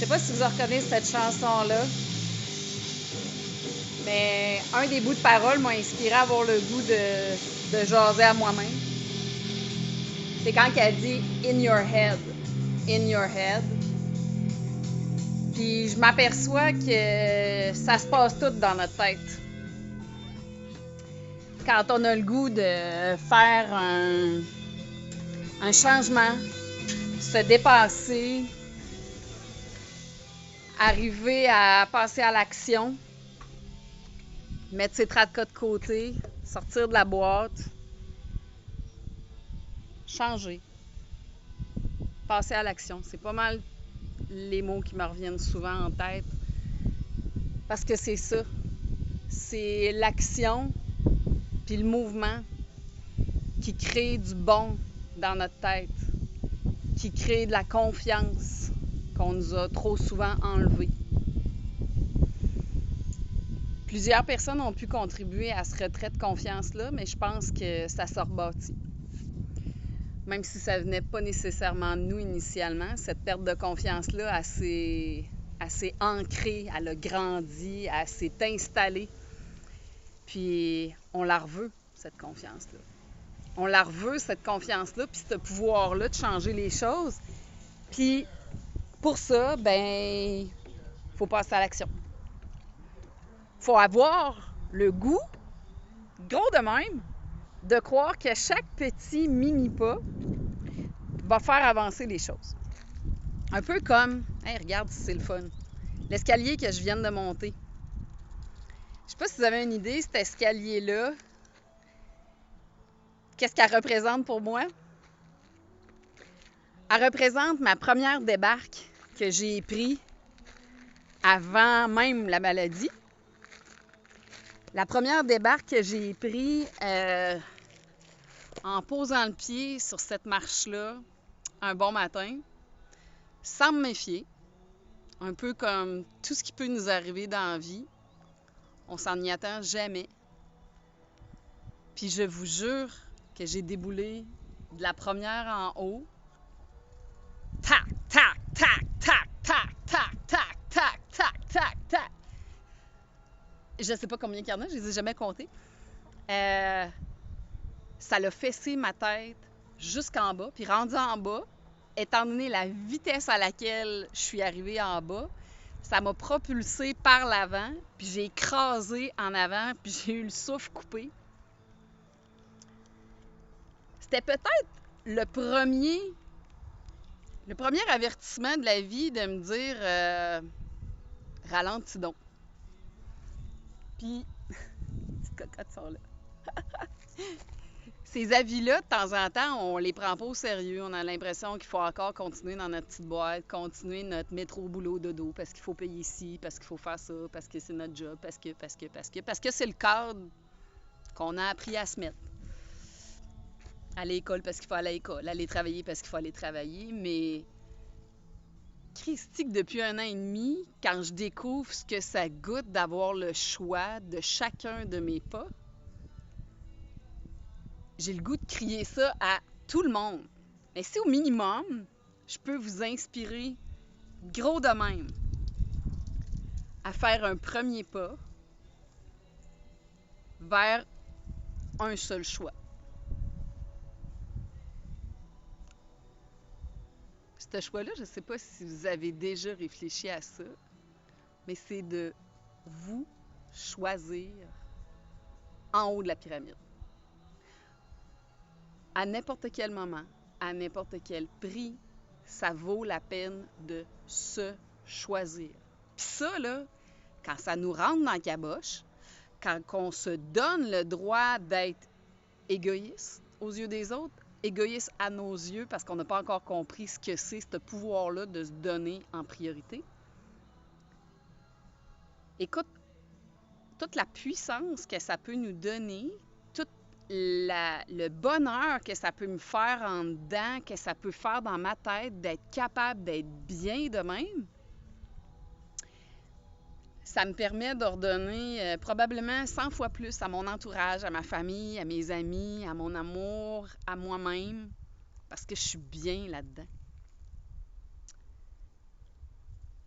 pas si vous reconnaissez cette chanson-là, mais un des bouts de parole m'a inspiré à avoir le goût de jaser à moi-même. C'est quand elle dit « in your head ». In your head. Puis je m'aperçois que ça se passe tout dans notre tête. Quand on a le goût de faire un changement, se dépasser, arriver à passer à l'action, mettre ses tracas de côté, sortir de la boîte, changer, passer à l'action. C'est pas mal les mots qui me reviennent souvent en tête parce que c'est ça. C'est l'action puis le mouvement qui crée du bon dans notre tête, qui crée de la confiance qu'on nous a trop souvent enlevée. Plusieurs personnes ont pu contribuer à ce retrait de confiance-là, mais je pense que ça s'est rebâti. Même si ça venait pas nécessairement de nous initialement, cette perte de confiance-là, elle s'est ancrée, elle a grandi, elle s'est installée. Puis on la reveut, cette confiance-là. On la reveut, cette confiance-là, puis ce pouvoir-là de changer les choses. Puis pour ça, ben, faut passer à l'action. Faut avoir le goût, gros de même, de croire que chaque petit mini-pas va faire avancer les choses. Un peu comme, hey, regarde, c'est le fun, l'escalier que je viens de monter. Je sais pas si vous avez une idée, cet escalier-là, qu'est-ce qu'elle représente pour moi? Elle représente ma première débarque que j'ai prise avant même la maladie. La première débarque que j'ai prise en posant le pied sur cette marche-là un bon matin, sans me méfier, un peu comme tout ce qui peut nous arriver dans la vie, on s'en y attend jamais. Puis je vous jure que j'ai déboulé de la première en haut. Tac, tac, tac, tac, tac, tac, tac, tac, tac, tac, tac. Je sais pas combien il y en a, je les ai jamais comptés. Ça l'a fessé ma tête jusqu'en bas. Puis rendu en bas, étant donné la vitesse à laquelle je suis arrivée en bas, ça m'a propulsée par l'avant, puis j'ai écrasé en avant, puis j'ai eu le souffle coupé. C'était peut-être le premier avertissement de la vie de me dire ralentis donc. Puis, petites cocottes sont là. Ces avis-là, de temps en temps, on les prend pas au sérieux. On a l'impression qu'il faut encore continuer dans notre petite boîte, continuer notre métro, boulot, dodo, parce qu'il faut payer ici, parce qu'il faut faire ça, parce que c'est notre job, parce que c'est le cadre qu'on a appris à se mettre. Aller à l'école parce qu'il faut aller à l'école, aller travailler parce qu'il faut aller travailler, mais Christique, depuis 1 an et demi, quand je découvre ce que ça goûte d'avoir le choix de chacun de mes pas, j'ai le goût de crier ça à tout le monde. Mais si au minimum, je peux vous inspirer gros de même à faire un premier pas vers un seul choix. Ce choix-là, je ne sais pas si vous avez déjà réfléchi à ça, mais c'est de vous choisir en haut de la pyramide. À n'importe quel moment, à n'importe quel prix, ça vaut la peine de se choisir. Puis ça, là, quand ça nous rentre dans la caboche, quand on se donne le droit d'être égoïste aux yeux des autres, égoïste à nos yeux parce qu'on n'a pas encore compris ce que c'est, ce pouvoir-là de se donner en priorité. Écoute, toute la puissance que ça peut nous donner, tout le bonheur que ça peut me faire en dedans, que ça peut faire dans ma tête, d'être capable d'être bien de même, ça me permet d'ordonner probablement 100 fois plus à mon entourage, à ma famille, à mes amis, à mon amour, à moi-même, parce que je suis bien là-dedans.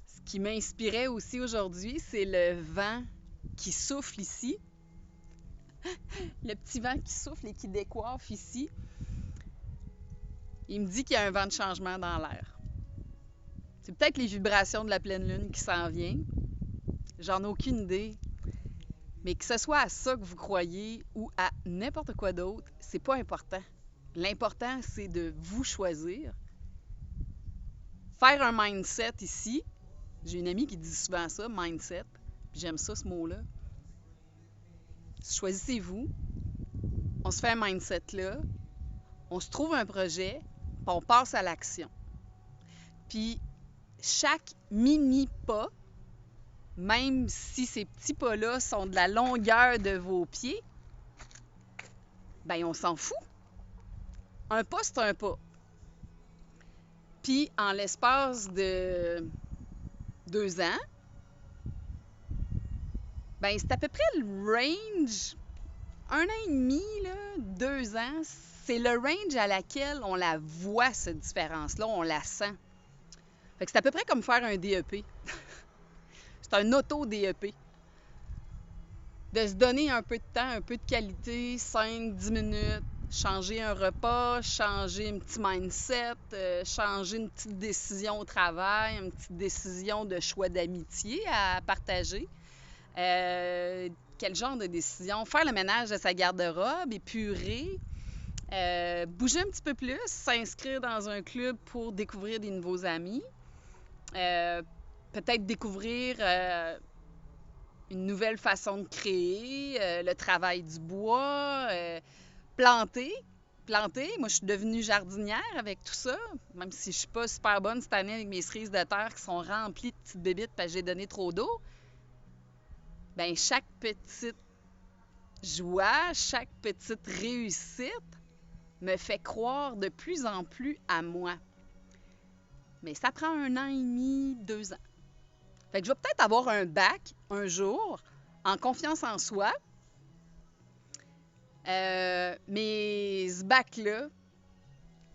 Ce qui m'inspirait aussi aujourd'hui, c'est le vent qui souffle ici. Le petit vent qui souffle et qui décoiffe ici. Il me dit qu'il y a un vent de changement dans l'air. C'est peut-être les vibrations de la pleine lune qui s'en viennent. J'en ai aucune idée. Mais que ce soit à ça que vous croyez ou à n'importe quoi d'autre, c'est pas important. L'important, c'est de vous choisir. Faire un mindset ici. J'ai une amie qui dit souvent ça, mindset. Puis j'aime ça, ce mot-là. Choisissez-vous. On se fait un mindset là. On se trouve un projet. Puis on passe à l'action. Puis chaque mini-pas, même si ces petits pas-là sont de la longueur de vos pieds, ben on s'en fout. Un pas, c'est un pas. Puis, en l'espace de 2 ans, ben c'est à peu près le range, 1 an et demi, là, 2 ans, c'est le range à laquelle on la voit, cette différence-là, on la sent. Fait que c'est à peu près comme faire un DEP. C'est un auto-DEP. De se donner un peu de temps, un peu de qualité, 5-10 minutes, changer un repas, changer un petit mindset, changer une petite décision au travail, une petite décision de choix d'amitié à partager. Quel genre de décision? Faire le ménage de sa garde-robe, épurer, bouger un petit peu plus, s'inscrire dans un club pour découvrir des nouveaux amis, peut-être découvrir une nouvelle façon de créer, le travail du bois, planter. Moi, je suis devenue jardinière avec tout ça, même si je suis pas super bonne cette année avec mes cerises de terre qui sont remplies de petites bébites parce que j'ai donné trop d'eau. Bien, chaque petite joie, chaque petite réussite me fait croire de plus en plus à moi. Mais ça prend 1 an et demi, 2 ans. Fait que je vais peut-être avoir un bac un jour en confiance en soi. Mais ce bac-là,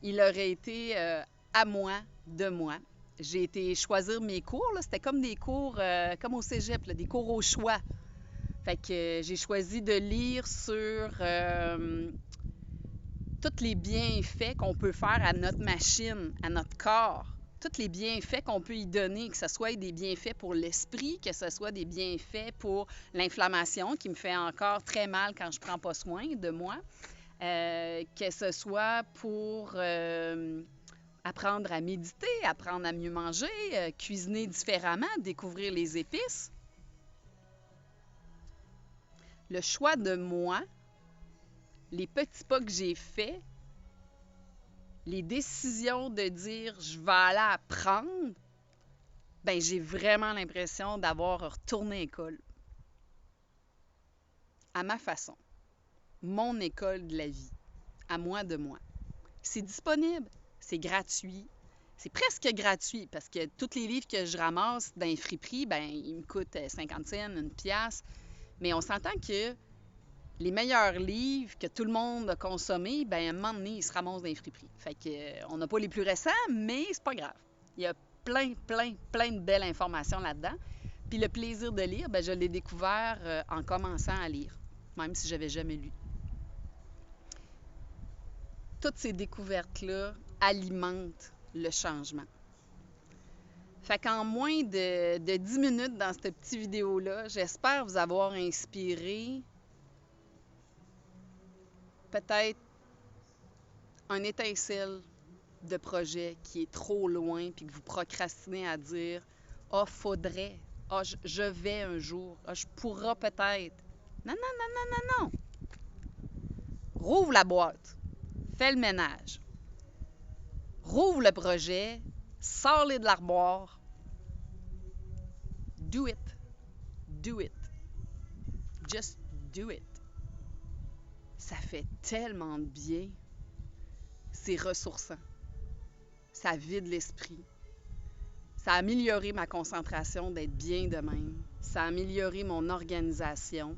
il aurait été à moi, de moi. J'ai été choisir mes cours. Là. C'était comme des cours, comme au cégep, là, des cours au choix. Fait que j'ai choisi de lire sur tous les bienfaits qu'on peut faire à notre machine, à notre corps. Tous les bienfaits qu'on peut y donner, que ce soit des bienfaits pour l'esprit, que ce soit des bienfaits pour l'inflammation, qui me fait encore très mal quand je ne prends pas soin de moi, que ce soit pour apprendre à méditer, apprendre à mieux manger, cuisiner différemment, découvrir les épices. Le choix de moi, les petits pas que j'ai faits, les décisions de dire je vais aller apprendre, ben j'ai vraiment l'impression d'avoir retourné à l'école. À ma façon. Mon école de la vie. À moi de moi. C'est disponible. C'est gratuit. C'est presque gratuit parce que tous les livres que je ramasse dans les friperies, ben ils me coûtent 50 cents, 1 piastre. Mais on s'entend que les meilleurs livres que tout le monde a consommés, ben à un moment donné, ils se ramassent dans les friperies. Fait que on n'a pas les plus récents, mais c'est pas grave. Il y a plein de belles informations là-dedans. Puis le plaisir de lire, ben je l'ai découvert en commençant à lire, même si je n'avais jamais lu. Toutes ces découvertes-là alimentent le changement. Fait qu'en moins de 10 minutes dans cette petite vidéo-là, j'espère vous avoir inspiré peut-être un étincelle de projet qui est trop loin puis que vous procrastinez à dire « Ah, faudrait. Ah, je vais un jour. Ah, je pourrai peut-être. » Non. Rouvre la boîte. Fais le ménage. Rouvre le projet. Sors-les de l'armoire. Do it. Do it. Just do it. Ça fait tellement de bien. C'est ressourçant. Ça vide l'esprit. Ça a amélioré ma concentration d'être bien de même. Ça a amélioré mon organisation.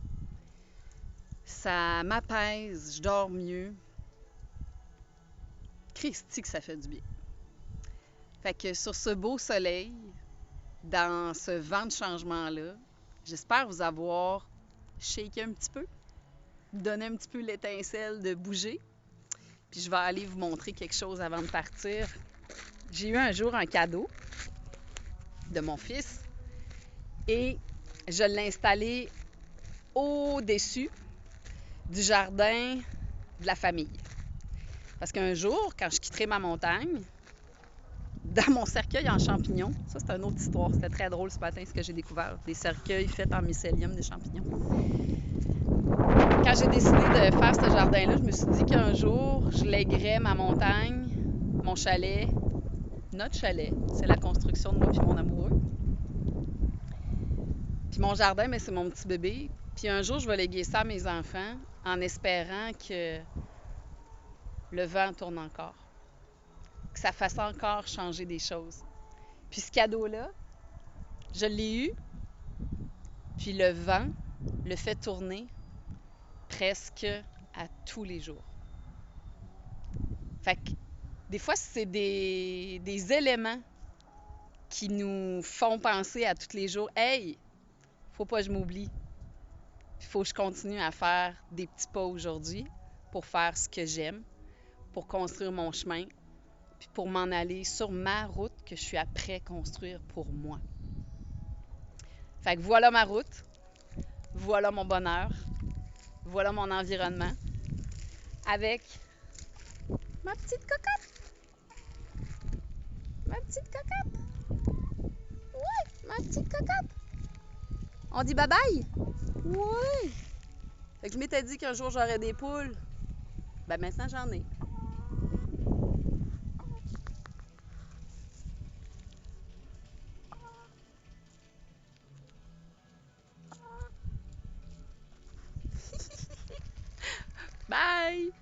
Ça m'apaise, je dors mieux. Christi que ça fait du bien. Fait que sur ce beau soleil, dans ce vent de changement-là, j'espère vous avoir shaké un petit peu, donné un petit peu l'étincelle de bouger. Puis je vais aller vous montrer quelque chose avant de partir. J'ai eu un jour un cadeau de mon fils et je l'ai installé au-dessus du jardin de la famille. Parce qu'un jour, quand je quitterai ma montagne, dans mon cercueil en champignons, ça c'est une autre histoire, c'était très drôle ce matin ce que j'ai découvert, des cercueils faits en mycélium des champignons. Quand j'ai décidé de faire ce jardin-là, je me suis dit qu'un jour, je lèguerais ma montagne, mon chalet, notre chalet, c'est la construction de moi et mon amoureux. Puis mon jardin, mais c'est mon petit bébé. Puis un jour, je vais léguer ça à mes enfants en espérant que le vent tourne encore, que ça fasse encore changer des choses. Puis ce cadeau-là, je l'ai eu, puis le vent le fait tourner presque à tous les jours. Fait que des fois, c'est des éléments qui nous font penser à tous les jours, hey, faut pas que je m'oublie. Il faut que je continue à faire des petits pas aujourd'hui pour faire ce que j'aime, pour construire mon chemin, puis pour m'en aller sur ma route que je suis après construire pour moi. Fait que voilà ma route, voilà mon bonheur, voilà mon environnement, avec ma petite cocotte. Ma petite cocotte. Ouais, ma petite cocotte. On dit bye-bye? Ouais. Fait que je m'étais dit qu'un jour j'aurais des poules. Ben maintenant j'en ai. Bye!